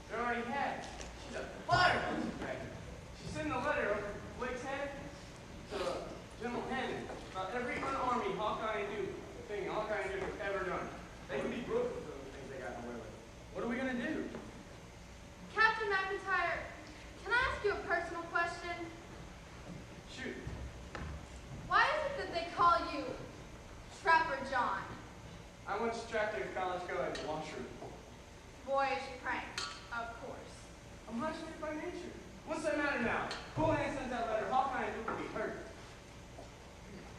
They already had. She's a fireman's. She sent a letter the washroom. Boyish prank, of course. I'm high straight by nature. What's the matter now? Cool Hand sends that letter. Hawkeye and Luke will be hurt.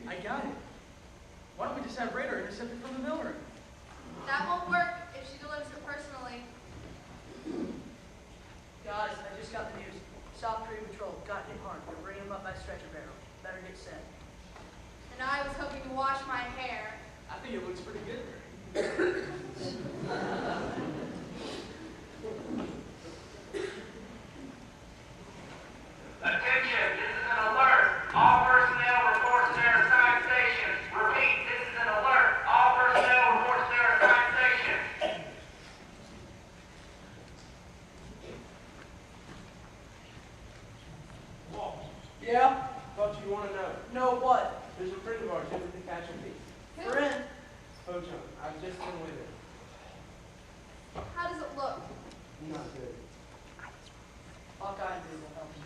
I got it. Why don't we just have Radar intercept it from the mailroom? That won't work if she delivers it personally. Guys, I just got the news. South Korea Patrol got hit hard. They're bringing him up by stretcher barrel. Better get set. And I was hoping to wash my hair. I think it looks pretty good. Attention, this is an alert. All personnel reports to their assigned stations. Repeat, this is an alert. All personnel reports to their assigned stations. Walt. Yeah? Thought you'd want to know. Know what? There's a friend of ours here with the casualty. Friend. Ho-Chun. I've just been with him. How does it look? Not good. Hawkeye and Drew will help you.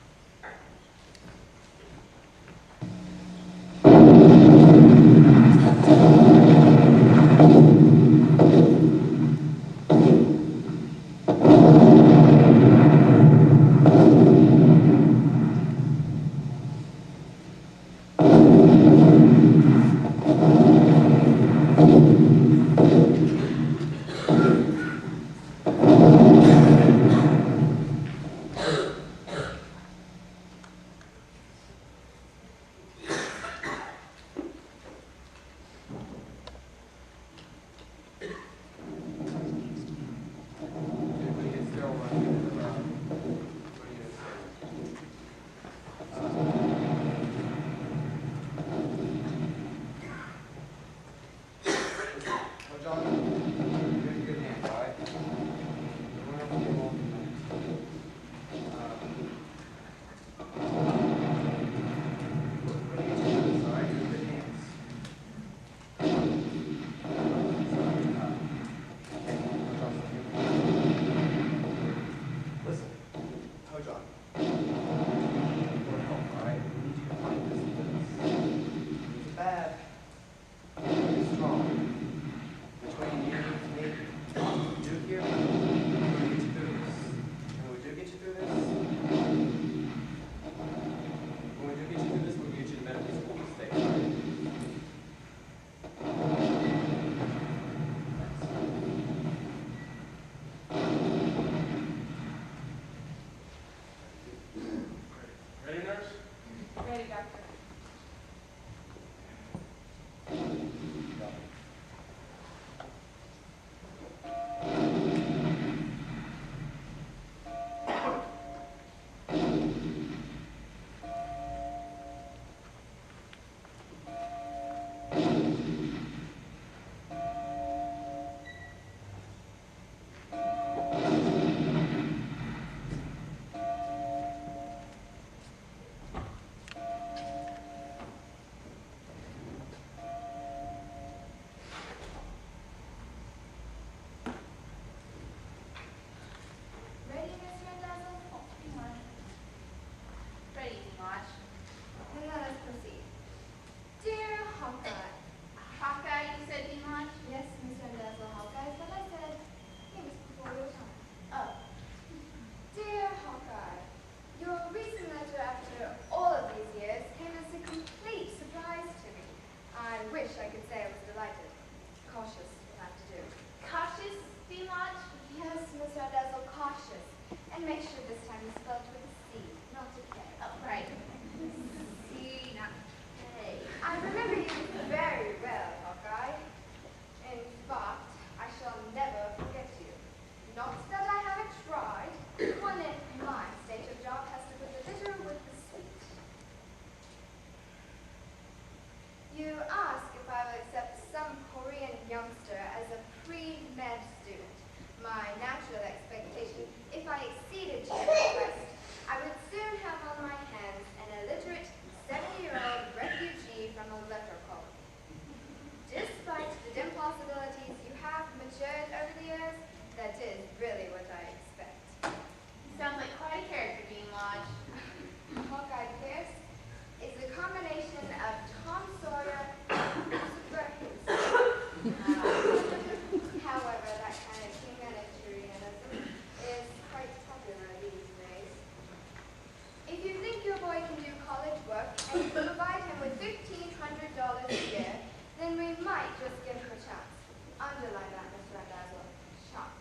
Underline that, Mr. Randazzo. Shots.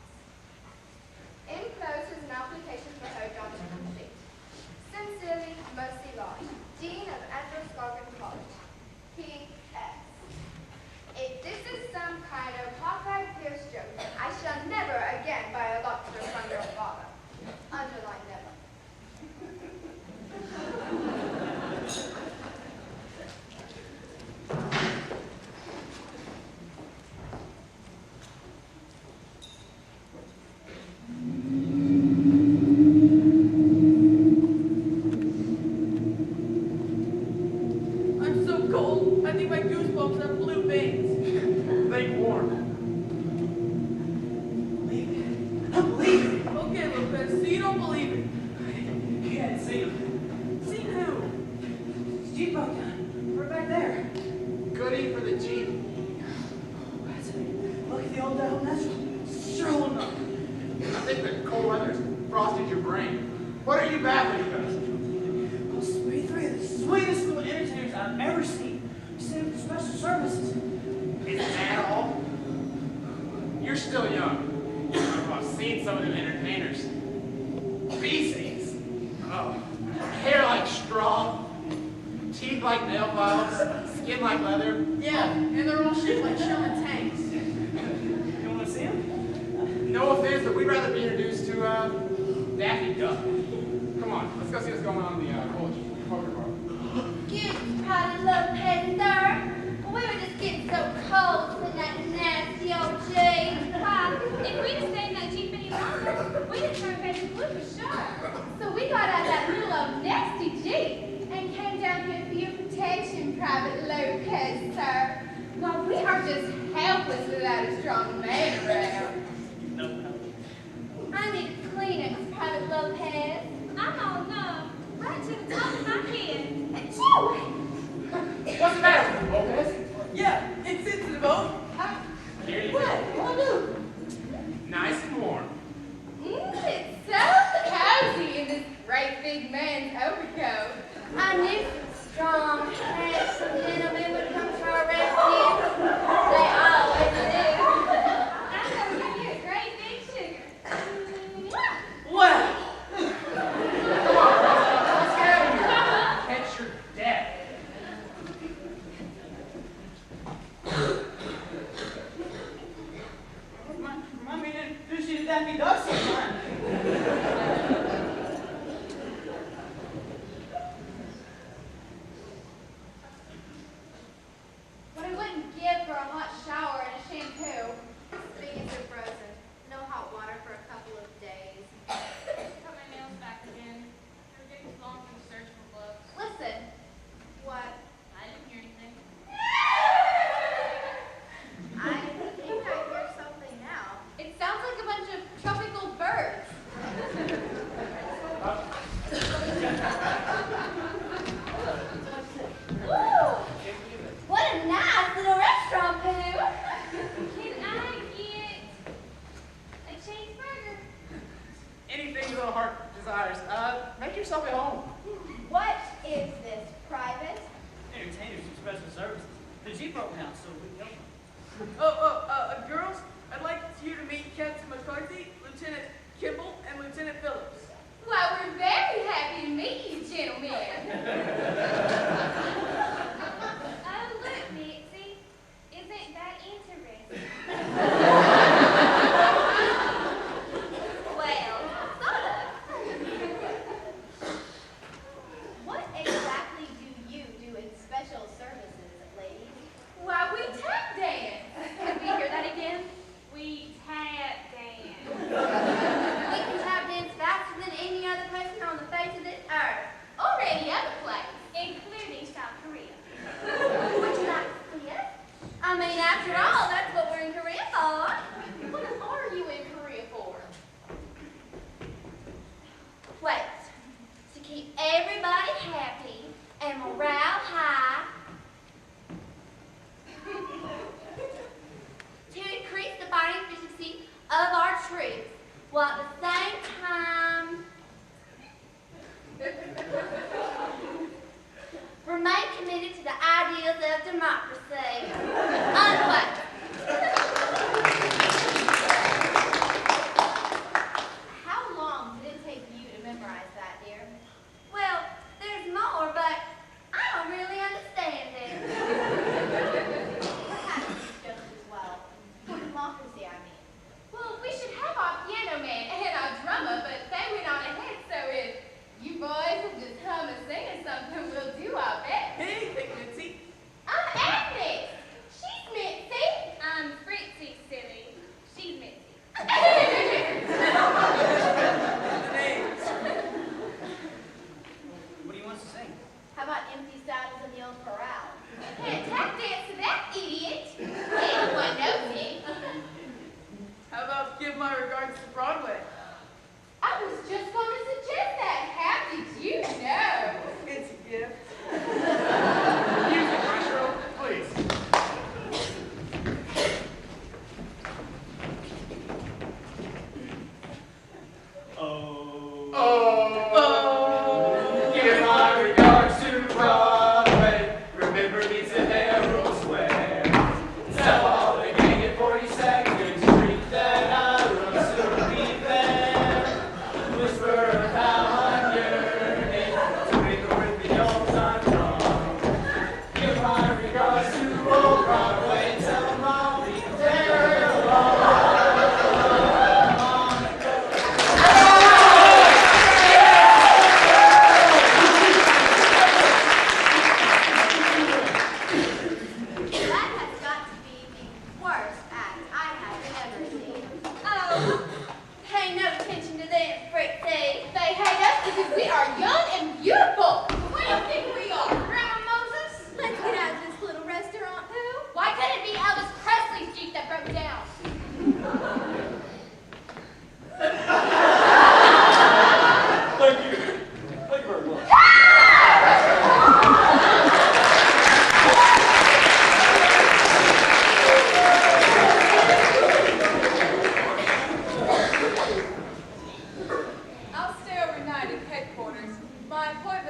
Enclosed is an application for her job to complete. Sincerely, Mercy Lodge, Dean of Androscoggin College. P.S. If this is some kind of Hawkeye Pierce joke, I shall never again buy a lobster from your father. Underline never. I'm so cold. I think my goosebumps have blue veins. They warm. Believe it. I believe it. Okay, Lopez, so you don't believe it. You hadn't seen him. See who? His Jeep broke down. We're back there. Goodie for the Jeep. That's it. Look at the old devil. That's sure holding up. I think the cold weather's frosted your brain. What are you babbling about? Those three of the sweetest little entertainers I've ever seen. Sitting for special services. Is that all? You're still young. I've seen some of them entertainers. Beasties. Oh. Hair like straw. Teeth like nail files. Skin like leather. Yeah, and they're all shaped like Sherman tanks. You want to see him? No offense, but we'd rather be introduced to Daffy Duck. Come on, let's go see what's going on in the college poker bar. Excuse Private Lopez, sir. We were just getting so cold from that nasty old Jeep. If we'd have stayed in that Jeep any longer, we'd have turned red and blue for sure. So we got out that little old nasty Jeep and came down here for your protection, Private Lopez, sir. Well, we are just helpless without a strong man around. I need a Kleenex, Private Lopez. I'm all numb, right to the top of my head. Achoo! What's the matter with you, Lopez? Yeah, it's sensitive, oh. Here you What? go. What do? Nice and warm. It's so cozy in this great big man's overcoat. I knew some strong, handsome gentlemen would come to our rescue. They always do. I'm gonna give you a great big sugar. Mwah! Wow. Come on, let's get out of here. Catch your dad. Remind me to introduce you to Daffy Duck sometime. What I wouldn't give for a hot shower and a shampoo. Things are frozen. No hot water for a couple of days. Put my nails back again. They were getting too long for the surgical gloves. Listen. What? I didn't hear anything. I think I hear something now. It sounds like a bunch of tropical birds. Woo! What a nice little restaurant, Pooh. Can I get a cheeseburger? Anything your little heart desires. Make yourself at home. What is this, private? Entertainers and special services. The Jeep broke down, so we help them. Girls, I'd like you to meet Captain McCarthy, Lieutenant Kimball, and Lieutenant Phillips. Why, we're very happy to meet you, gentlemen. Oh, look, Mitzi. Isn't that interesting? Well, sort of. What exactly do you do in special services, ladies? Why, we tap dance. Can we hear that again? We tap dance. We can tap dance faster than any other person on the face of this earth, or any other place. Including South Korea. Would you like to see us? I mean, after all, that's what we're in Korea for. What are you in Korea for? Wait, to keep everybody happy and morale high. To increase the fighting efficiency of our troops, while at the same time remain committed to the ideals of democracy. Unquote.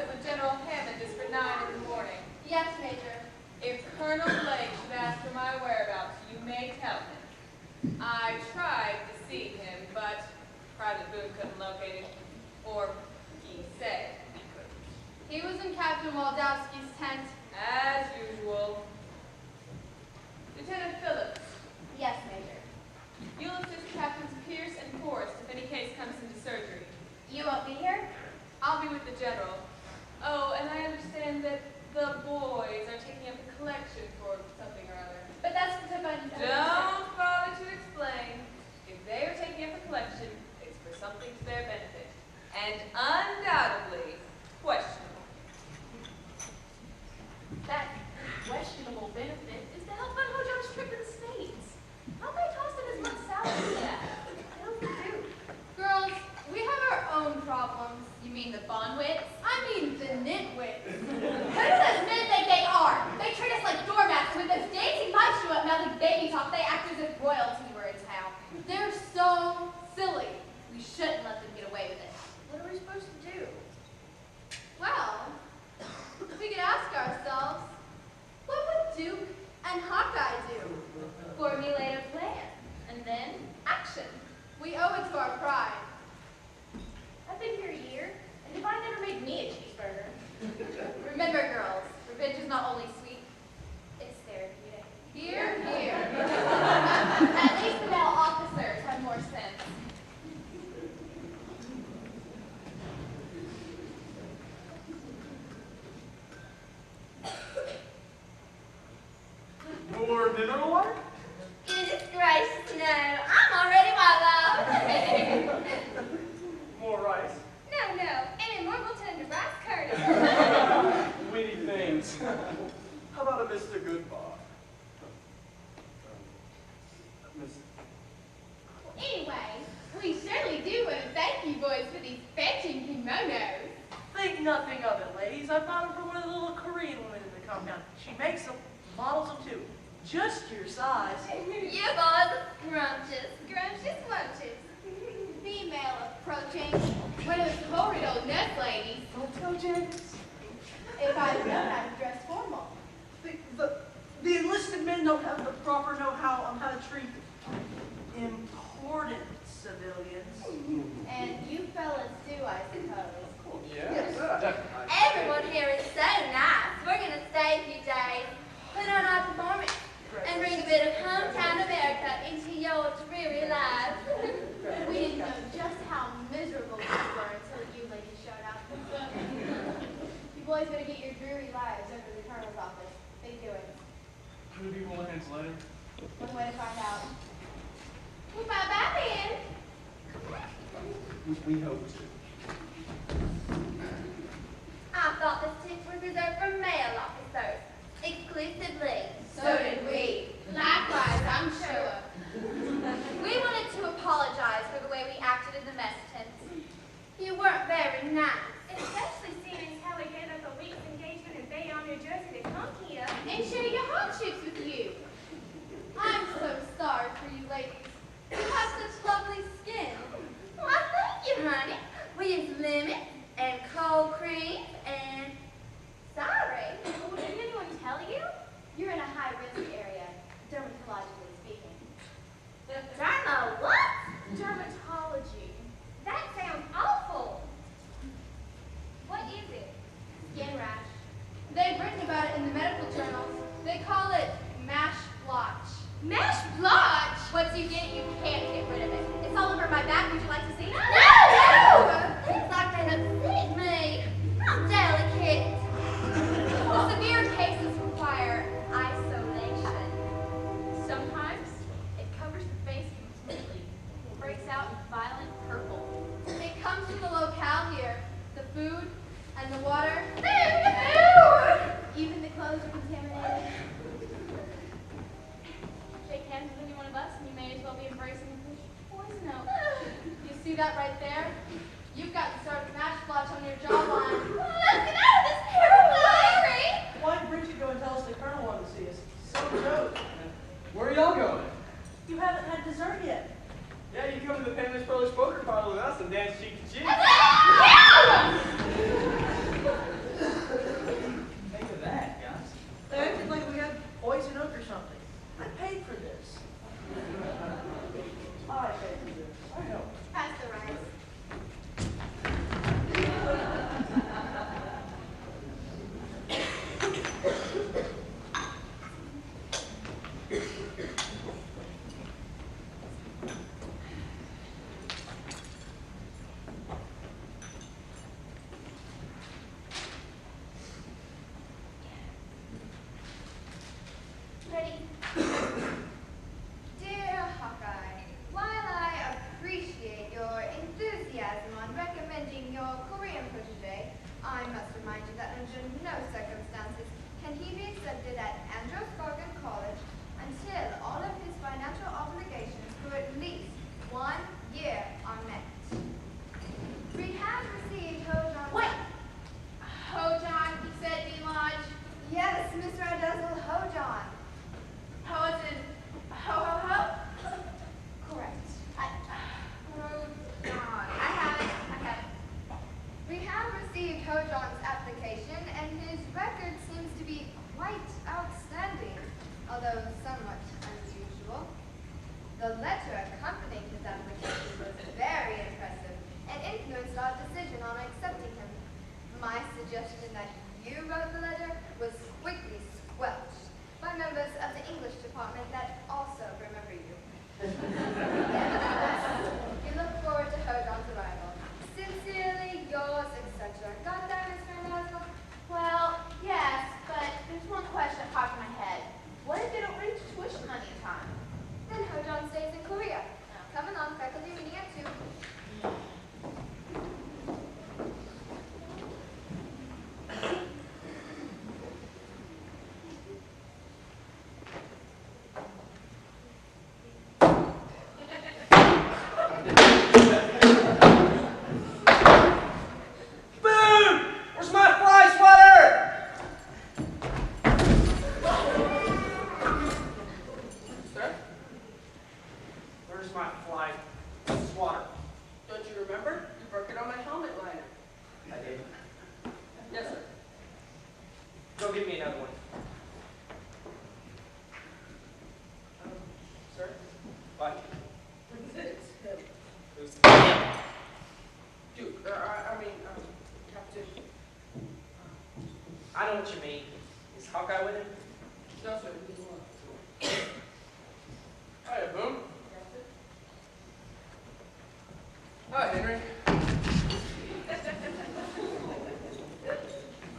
appointment with General Hammond is for 9 in the morning. Yes, Major. If Colonel Blake should ask for my whereabouts, you may tell him. I tried to see him, but Private Boone couldn't locate him. Or he said he couldn't. He was in Captain Waldowski's tent. As usual. Lieutenant Phillips, Yes, Major. you'll assist Captains Pierce and Forrest if any case comes into surgery. You won't be here? I'll be with the General. Oh, and I understand that the boys are taking up a collection for something or other. But that's the tip I Don't bother to explain. If they are taking up a collection, it's for something to their benefit. And undoubtedly questionable. That questionable benefit is to help fund Hojo's trip to the States. How they tossed in as much salary as that? I don't do. Girls, we have our own problems. You mean the bonwits? I mean the nitwits. Who do those men think they are? They treat us like doormats. When those dancing mice show up mouthing baby talk, they act as if royalty were in town. They're so silly. We shouldn't let them get away with it. What are we supposed to do? Well, we could ask ourselves, what would Duke and Hawkeye do? Formulate a plan, and then action. We owe it to our pride. I've been here a year, and Divine never made me a cheeseburger. Remember, girls, revenge is not only sweet, it's therapeutic. Here, here. At least the male officers have more sense. More mineral water? Goodness gracious, no. I'm already wallowed. More rice? No, and more will turn to rice curd. Witty things. How about a Mr. Goodbar? Miss... Anyway, we surely do want to thank you boys for these fetching kimonos. Think nothing of it, ladies. I bought them from one of the little Korean women in the compound. She makes them, models them too. Just your size. You boys are scrumptious, scrumptious. Female approaching. One of those horrid old nurse ladies. Don't tell Janice. If I'd known I'd dress formal. The enlisted men don't have the proper know-how on how to treat important civilians. And you fellas do, I suppose. Yes, definitely. Everyone here is so nice. We're going to stay a few days, put on our performance, and bring a bit of hometown America into your dreary lives. We didn't know just how miserable we were until you ladies showed up. You boys better get your dreary lives over to the colonel's office. They do it. Could be one hand's letter. One way to find out. Well, bye-bye then. We hope to. I thought this tip was reserved for male officers, exclusively. So did we. Likewise, I'm sure. We wanted to apologize for the way we acted in the mess tents. You weren't very nice. Especially seeing as how we gave up a week's engagement in Bayonne, New Jersey to come here. And share your hardships with you. I'm so sorry for you ladies. You have such lovely skin. Why, thank you, honey. We use lemon and cold cream and... Sorry. Oh, didn't anyone tell you? You're in a high-risk area, dermatologically speaking. Dermo, what? Dermatology. That sounds awful. What is it? Skin rash. They've written about it in the medical journals. They call it mash blotch. Mash Blotch? Once you get it, you can't get rid of it. It's all over my back. Would you like to see? No! Things like that upset me. I'm delicate. The severe cases require isolation. Sometimes it covers the face completely, breaks out in violent purple. It comes from the locale here. The food and the water. Even the clothes are contaminated. Shake hands with any one of us, and you may as well be embracing the poison oak. You see that right there? You've got to start a mash blotch on your jawline. Let's get out of this terrible area. Why did Bridget go and tell us the colonel wanted to see us? So joke. Where are y'all going? You haven't had dessert yet. Yeah, you come to the Painless Polish Poker Parlor with us and dance cheek to cheek. Yeah! remind you that under no circumstances can he be accepted at Andros Gorgon College until all of his financial obligations for at least 1 year are met. We have received Hojohn's... Wait! Hojohn, he said B Lodge. Yes, Miss Rydell, Hojohn. Ho as in ho. Correct. Hojohn. I have it. We have received Hojohn's application, and his record seems to be quite outstanding, although somewhat unusual. The letter accompanying his application was very impressive and influenced our decision on accepting him. My suggestion that you wrote the letter was quickly squelched by members of the English department that also remember you. Nevertheless, we look forward to Hojohn's arrival. Sincerely, yours, etc. Got that, Miss Randazzo? Well, yes, but there's one question that popped in my head. What if they don't reach tuition money in time? Then Hojohn stays in Korea. Come along, faculty meeting at 2. Boom! Where's my fly swatter? Sir? Where's my fly swatter? Don't you remember? You broke it on my helmet liner. I did. Yes, sir. Go get me another one. Sir? What? Who's Dude, Captain. I know what you mean. Is Hawkeye with him? No, sir. Hi, Boom. Hi, Henry. I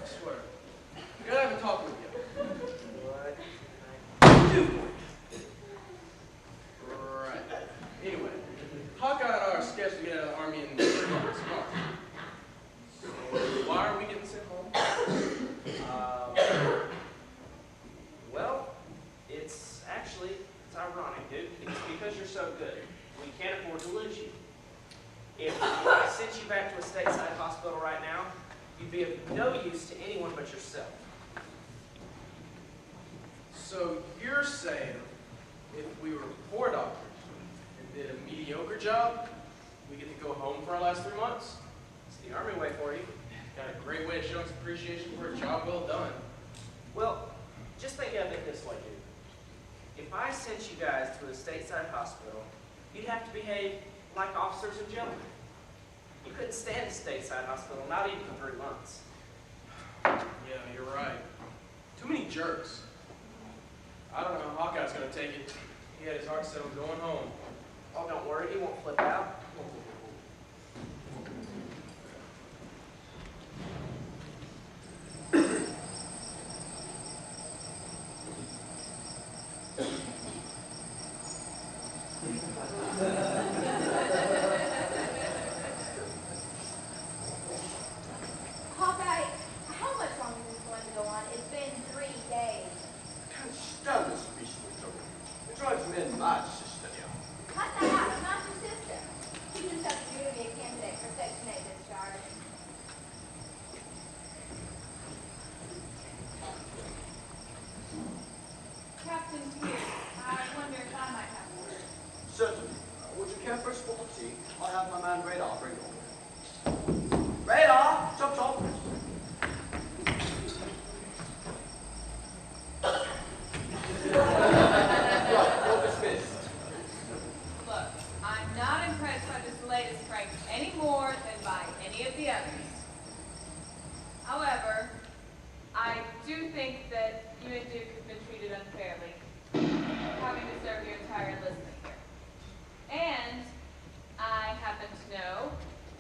swear. I gotta have a talk with you. What? Dude. Right. Anyway, Hawkeye and I are scheduled to get out of the Army in 3 months. So, why are we getting sent home? Well, it's ironic, dude. It's because you're so good. We can't afford to lose you. If I sent you back to a stateside hospital right now, you'd be of no use to anyone but yourself. So you're saying if we were poor doctors and did a mediocre job, we get to go home for our last 3 months? It's the Army way for you. Got a great way of showing some appreciation for a job well done. Well, just think of it this way, dude. If I sent you guys to a stateside hospital, you'd have to behave like officers and gentlemen. You couldn't stand a stateside hospital, not even for 3 months. Yeah, you're right. Too many jerks. I don't know how Hawkeye's gonna take it. He had his heart set on going home. Oh, don't worry, he won't flip out. Hawkeye, how much longer is this going to go on? It's been 3 days. Can't stand this beastly trouble. It drives men mad, sister dear. Cut that out. I'm not your sister. You just have to do to be a candidate for Section 8 discharge. Captain Pierce, I wonder if I might have a word. Certainly. Would you care for a spot of tea? I have my man Radar bring on. Radar! Chop chop! Right, you're dismissed. Look, I'm not impressed by this latest prank any more than by any of the others. However, I do think that you and Duke have been treated unfairly, having to serve your entire enlistment here. And I happen to know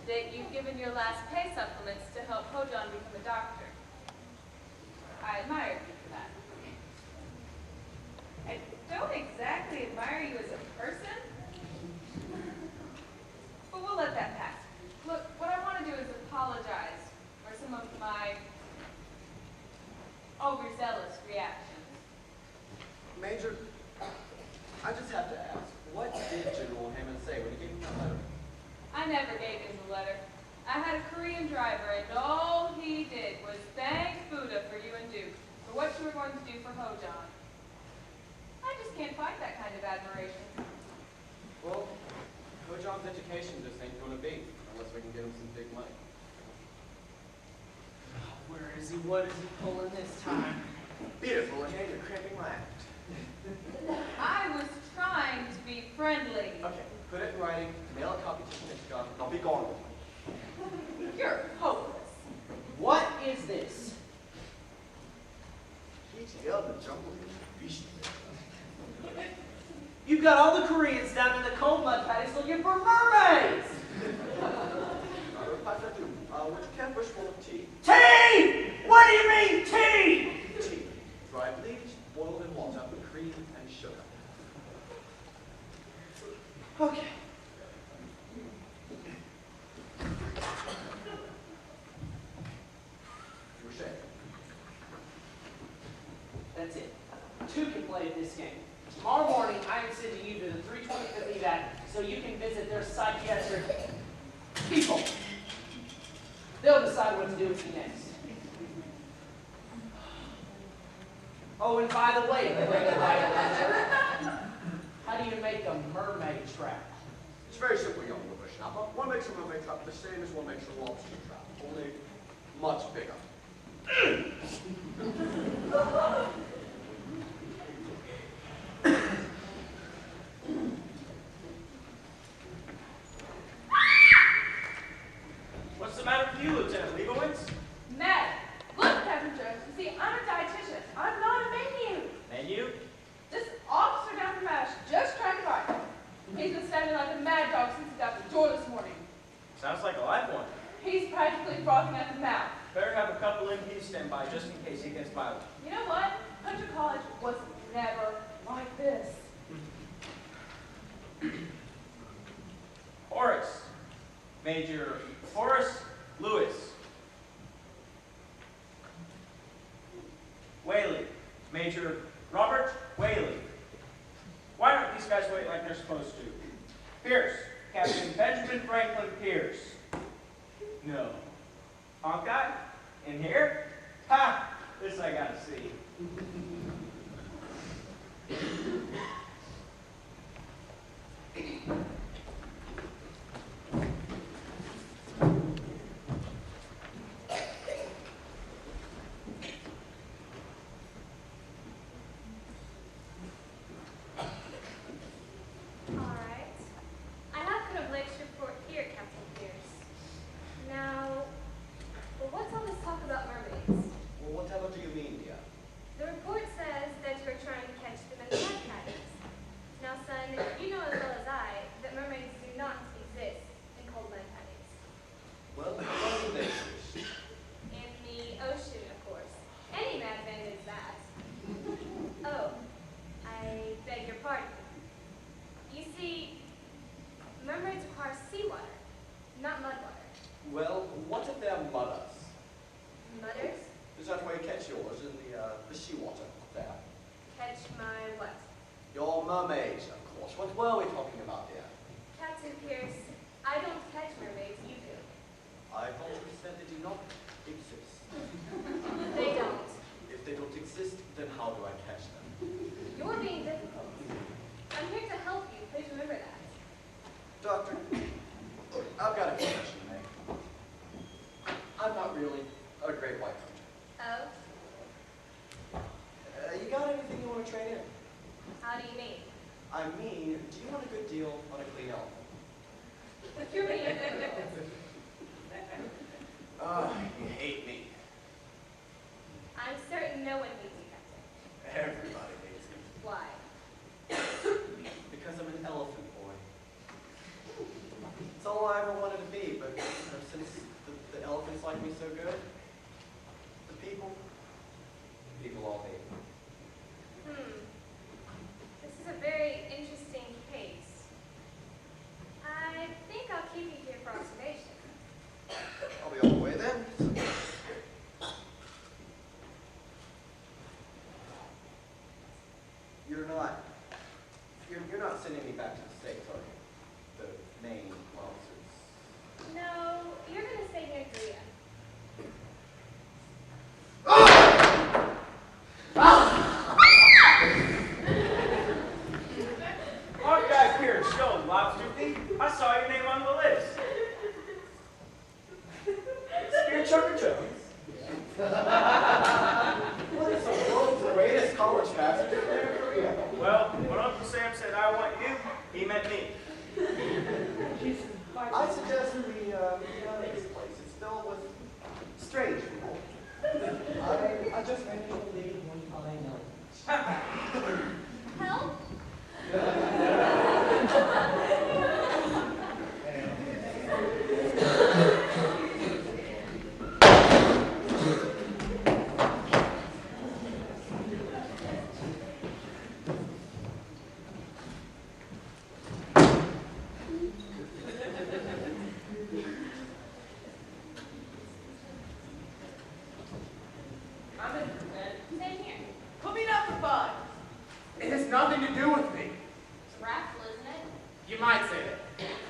that you've given your last pay supplements to help Hojohn become a doctor. I admire you for that. I don't exactly admire you as a person, but we'll let that pass. Look, what I want to do is apologize for some of my overzealous reactions. Major, I just have to ask, what did General Hammond say when he gave me that letter? I never gave him the letter. I had a Korean driver, and all he did was thank Buddha for you and Duke, for what you were going to do for Ho-John. I just can't find that kind of admiration. Well, Ho-John's education just ain't gonna be, unless we can get him some big money. Where is he? What is he pulling this time? Beautiful, and you're cramping my act. I was trying to be friendly. Okay, put it in writing, mail a copy to the Pentagon, and I'll be gone with it. You're hopeless. What is this? You've got all the Koreans down in the cold mud patties looking for mermaids! Would you care for a spoon of tea? Tea! What do you mean, tea? Tea. Dry bleach, boiled in water with cream and sugar. Okay. Touche. That's it. Two can play at this game. Tomorrow morning, I am sending you to the 325th evac so you can visit their psychiatric people. They'll decide what to do with you next. Oh, and by the way, how do you make a mermaid trap? It's very simple, young whippersnapper. One makes a mermaid trap the same as one makes a lobster trap, only much bigger. What's the matter with you, Lieutenant Leibowitz? Mad. Look, Captain Jones, you see, I'm a dietitian. I'm not a menu. Menu? This officer down from MASH just tried to buy. He's been standing like a mad dog since he got the door this morning. Sounds like a live one. He's practically frothing at the mouth. Better have a couple MPs stand by just in case he gets violent. You know what? Hunter College was never like this. Horace. Major Horace Lewis. Whaley. Major Robert Whaley. Why don't these guys wait like they're supposed to? Pierce. Captain Benjamin Franklin Pierce. No. Hawkeye? In here? Ha! This I gotta see. All right. I have put a Blake's report here, Captain Pierce. Now, well, what's all this talk about mermaids? Well, whatever do you mean, dear? The report says that you are trying to catch them in the mud patties. Now, son, you know as well as I that mermaids do not exist in cold mud patties. Well, what do they exist? In the ocean, of course. Any madman is that. Oh, I beg your pardon. You see, mermaids require seawater, not mud water. Well, what if they're mudders? Mudders? Is that where you catch yours, in the seawater there? Catch my what? Your mermaids, of course. What were we talking about here? Captain Pierce, I don't catch mermaids, you do. I thought you said they do not exist. They don't. If they don't exist, then how do I catch them? You're being difficult. I'm here to help you, please remember that. Doctor, I've got a confession to make. I'm not really a great white hunter. Oh? You got anything you want to trade in? How do you mean? I mean, do you want a good deal on a clean elephant? You're being difficult. You hate me. I'm certain no one hates you, Captain. Everybody hates me. Why? Because I'm an elephant boy. It's all I ever wanted to be, but since the elephants like me so good, the people all hate me. This is a very interesting case. I think I'll keep you here for observation. you're not sending me back to the States, are you? The main officers. No, you're gonna stay here in Korea. Aren't you guys here to show lobster thief? I saw your name on the list. Spear Chucker Jones. What is the world's greatest college passenger there in Korea? Well, when Uncle Sam said I want you, he meant me. I suggest we get out of this place. It's filled with strange people. I just made people leave one I know. Help? I'm interested. Same here. Put me down for 5. It has nothing to do with me. It's raffle, isn't it? You might say that.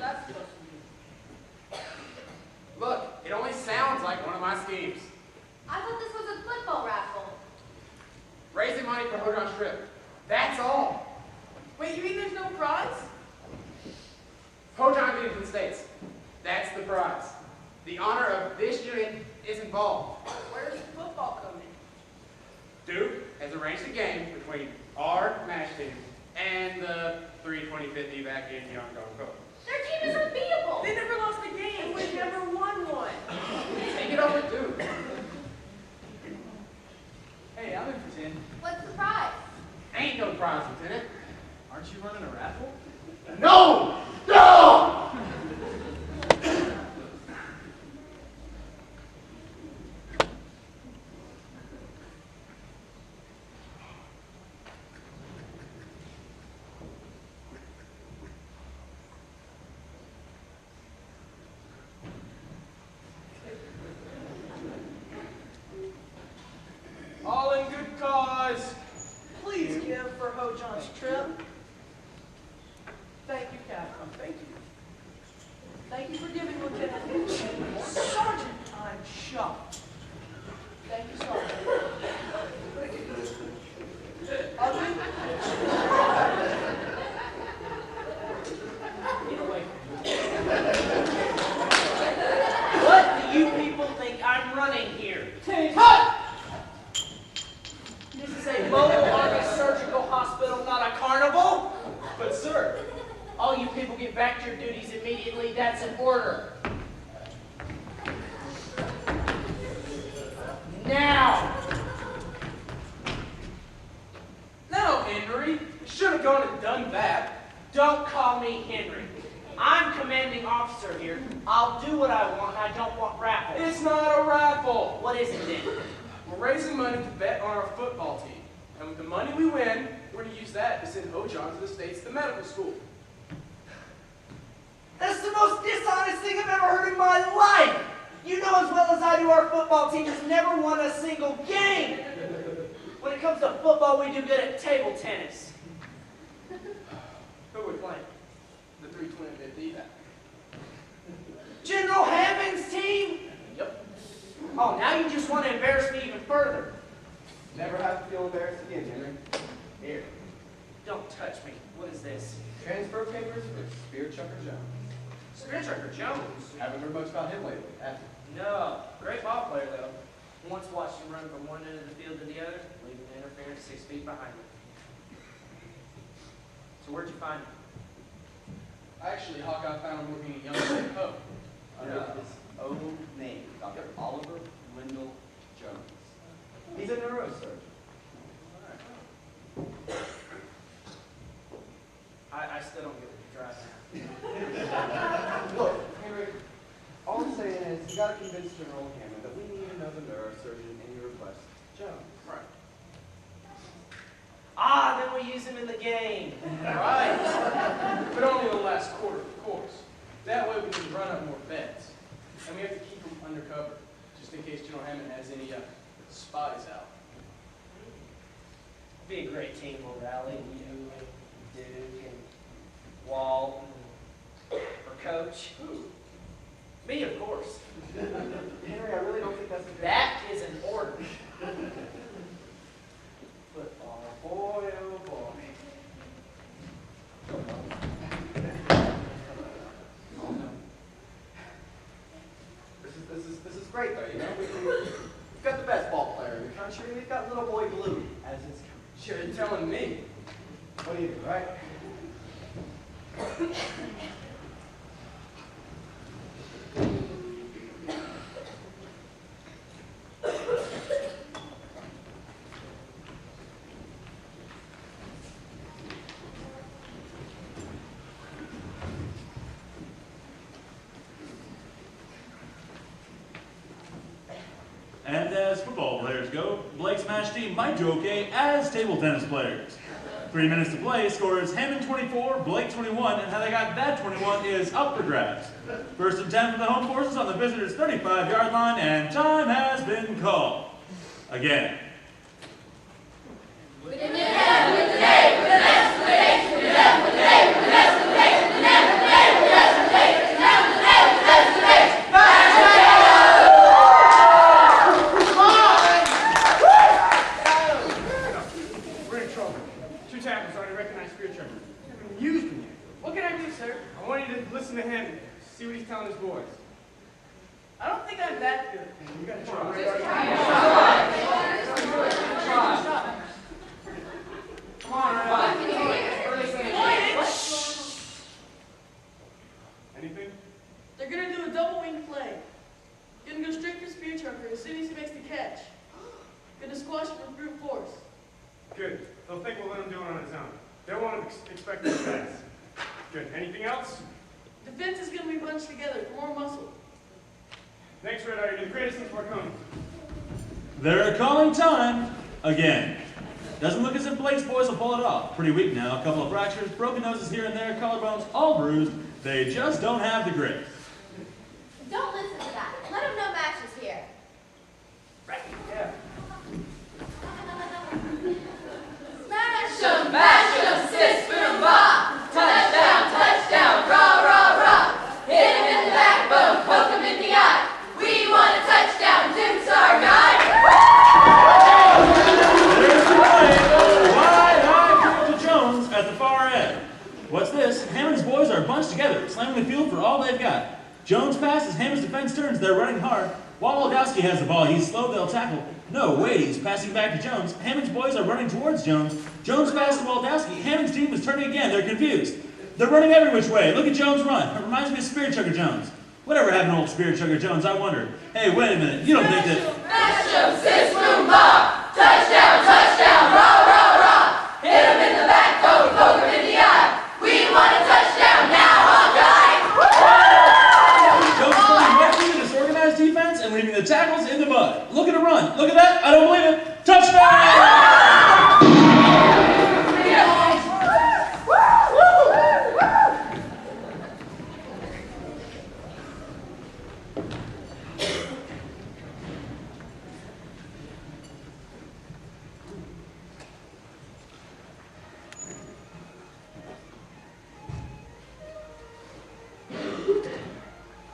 That's supposed to be. Look, it only sounds like one of my schemes. I thought this was a football raffle. Raising money for Hojon's trip. That's all. Wait, you mean there's no prize? Hojon getting to the States. That's the prize. The honor of this unit is involved. Where's the football coming? Duke has arranged a game between our MASH team and the 325th back in Yonggong-ko. Their team is unbeatable. They never lost a game. We've never won one. Take it over, Duke. Hey, I'm in for 10. What's the prize? Ain't no prize, Lieutenant. Aren't you running a raffle? No! No! All in good cause. Please give for Hojon's trip. Thank you, Captain. Thank you. Thank you for giving, Lieutenant. Sergeant, I'm shocked. Thank you, Sergeant. Ugly? Get away from me. What do you people think I'm running here? Cut! This is a mobile army surgical hospital, not a carnival. But sir, All you people get back to your duties immediately. That's an order. Now! No, Henry. You should have gone and done that. don't call me Henry. I'm commanding officer here. I'll do what I want. I don't want raffles. It's not a raffle. What is it then? We're raising money to bet on our football team. And with the money we win, we're going to use that to send Hojon to the States to medical school. That's the most dishonest thing I've ever heard in my life. You know as well as I do our football team has never won a single game. When it comes to football, we do good at table tennis. Who are we playing? The 325th. General Hammond's team? Yep. Oh, now you just want to embarrass me even further. Never have to feel embarrassed again, Henry. Here, don't touch me. What is this? Transfer papers for Spear Chucker Jones. Spear Chucker Jones? Haven't heard much about him lately, have you? No. Great ball player, though. Once watched him run from one end of the field to the other, leaving the interference 6 feet behind him. So where'd you find him? Actually, Hawkeye found him working at Young Poe. Under his own name, Dr. Oliver Wendell Jones. He's a neurosurgeon. I still don't get what you're driving at. Look, Henry, all I'm saying is you gotta convince General Hammond that we need another neurosurgeon in your request. Jones. Right. Ah, then we use him in the game. Right. But only the last quarter, of course. That way we can run up more bets. And we have to keep them undercover, just in case General Hammond has any spies out. Be a great team will rally. You and Duke and Walt and or Coach. Who? Me, of course. Henry, I really don't think that's a good That is an order. football. Boy, oh boy. This is great though, you know. We've got the best ball player in the country. We've got little boy Blue as his coach. You're telling me. What do you do, right? And as football players go, Blake's match team might do okay as table tennis players. 3 minutes to play, score is Hammond 24, Blake 21, and how they got that 21 is up for grabs. First and 10 for the home forces on the visitors' 35-yard line, and time has been called. Again. We're in trouble. 2 tackles already recognized Spear Trevor. You haven't used him yet. What can I do, sir? I want you to listen to him. See what he's telling his boys. I don't think I'm that good. You gotta try. Come on, anything? They're gonna do a double wing play. Gonna go straight for Spear Trucker as soon as he makes the catch. Gonna squash him with brute force. Good. They'll think we'll let him do it on his own. They won't expect him to pass. Good. Anything else? Defense is gonna be bunched together for more muscle. Thanks, Red Eye. You're the greatest since Marconi. They're calling time again. Doesn't look as if Blake's boys will pull it off. Pretty weak now, a couple of fractures, broken noses here and there, collarbones all bruised. They just don't have the grit. Don't listen to that. Let him know Mash is here. Yeah. Smash 'em, bash 'em, sis, boom, bop. Touchdown, touchdown, rah, rah, rah. Hit him in the backbone, poke him in the eye. We want a touchdown, Duke's our guy. There's the play. Wide high field to Jones at the far end. What's this? Hammond's boys are bunched together, slamming the field for all they've got. Jones passes, Hammond's defense turns, they're running hard. While Waldowski has the ball, he's slow, they'll tackle. No, wait, he's passing back to Jones. Hammond's boys are running towards Jones. Jones passes to Waldowski. Hammond's team is turning again, they're confused. They're running every which way. Look at Jones run. It reminds me of Spear Chugger Jones. Whatever happened to old Spear Chugger Jones, I wonder. Hey, wait a minute, you don't think that... Smash 'em, sis, boom, bop. Touchdown, touchdown, rah, rah, rah. Hit him in the backbone, poke him in the eye. We want a touchdown now, Hawkeye. Jones pulling right through the disorganized defense and leaving the tackles in the mud. Look at the run. Look at that. I don't believe it. Touchdown!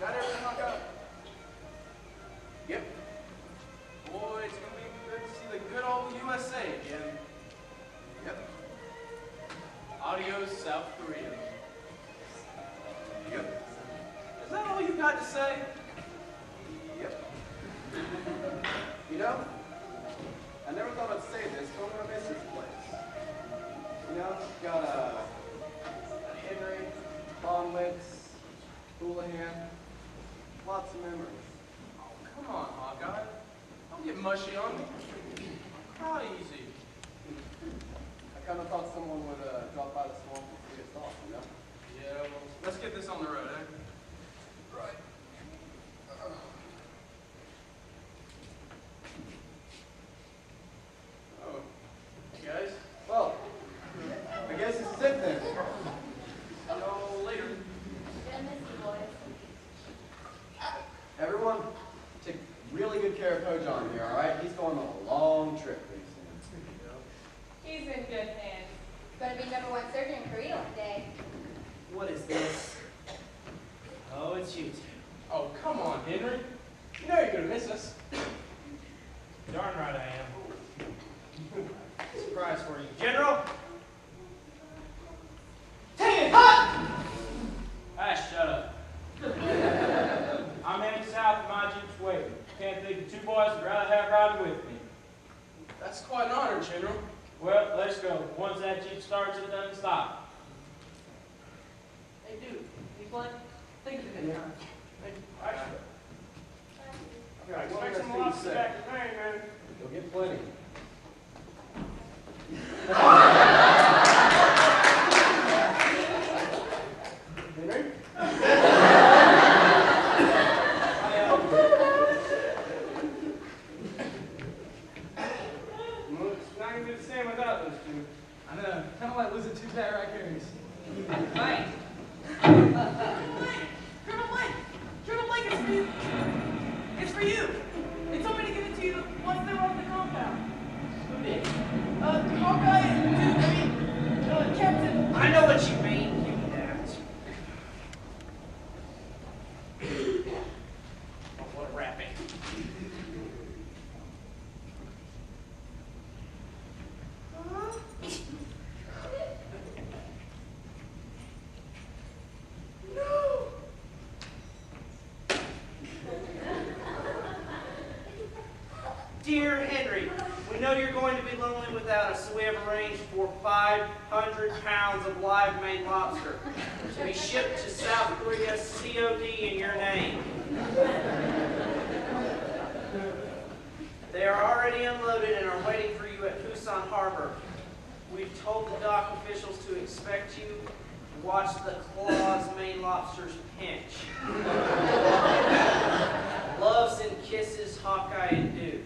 Got everything locked up? Yep. Boy, it's gonna be good to see the good old USA again. Yep. Adios, South Korea. Yep. Is that all you got to say? Yep. You know, I never thought I'd say this, but I'm gonna miss this place. You know, got Henry, Bonwitz, Houlihan, lots of memories. Oh, come on, Hawkeye. Don't get mushy on me. Cry easy. I kind of thought someone would drop by the swamp and see us off, you know? Yeah, well, let's get this on the road, eh? Right. Oh, you guys? Well, I guess this is it then. See y'all later. Everyone, take really good care of Ho John here, all right? He's going on a long trip pretty soon. He's in good hands. Gonna be #1 surgeon in Korea one day. What is this? Oh, it's you two. Oh, come on, Henry. You know you're gonna miss us. Darn right I am. Surprise for you. General? Hey, hot! Hey, shut up. I'm heading south and my Jeep's waiting. Can't think of two boys I'd rather have riding with me. That's quite an honor, General. Well, let's go. Once that Jeep starts, it doesn't stop. Hey, dude, you playing? Thank you, Henry. Thank you. Actually, Yeah, one expect last some thing to lobster say. back to Mary, man. You'll get plenty. Henry? Well, it's not gonna be the same without those two. I know, kind of like losing 2 fat raccoons. Right. Colonel Blake! Colonel Blake, it's for you! It's for you! They told me to give it to you once they were off the compound. Who did? Hawkeye and Captain. I know what you mean, you daft. Oh, what a wrapping. Dear Henry, we know you're going to be lonely without us, so we have arranged for 500 pounds of live Maine lobster to be shipped to South Korea COD in your name. They are already unloaded and are waiting for you at Busan Harbor. We've told the dock officials to expect you to watch the claws Maine lobsters pinch. Loves and kisses, Hawkeye and Duke.